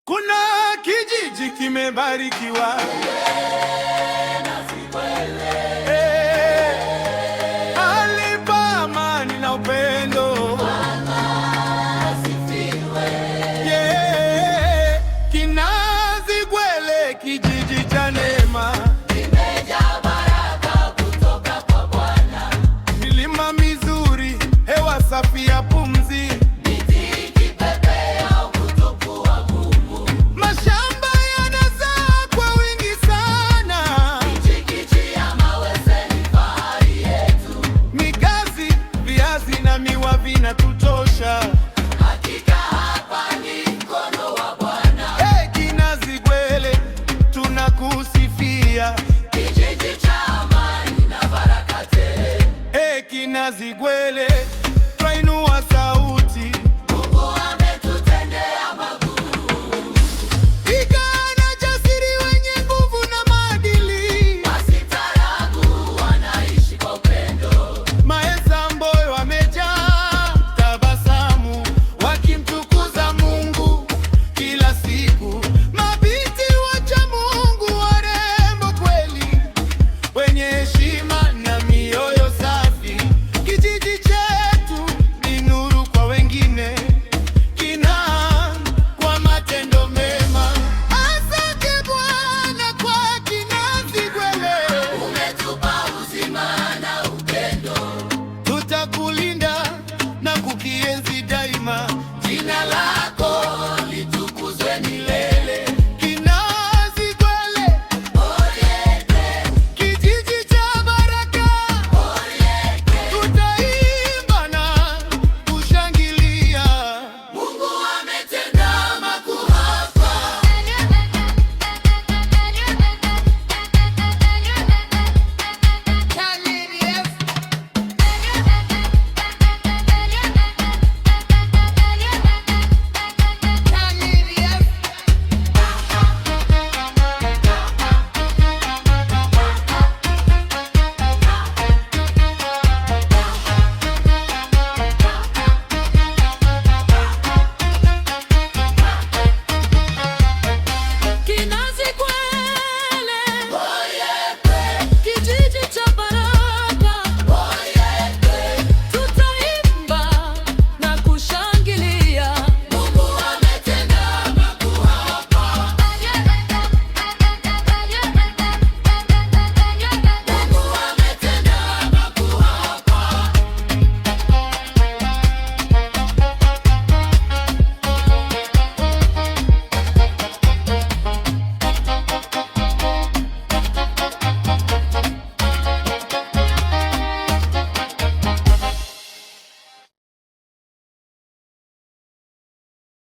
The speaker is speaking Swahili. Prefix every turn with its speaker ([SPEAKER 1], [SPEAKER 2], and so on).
[SPEAKER 1] Kuna kijiji kimebarikiwa, alipa amani na upendo. Kinazigwele, kijiji cha neema,
[SPEAKER 2] kimejaa baraka kutoka kwa Bwana.
[SPEAKER 1] milima mizuri, hewa safi ya pumzi, vinatutosha.
[SPEAKER 2] Hakika hapa ni mkono wa Bwana.
[SPEAKER 1] Hey, Kinazigwele tunakusifia,
[SPEAKER 2] kijiji cha amani na baraka tele.
[SPEAKER 1] Hey, Kinazigwele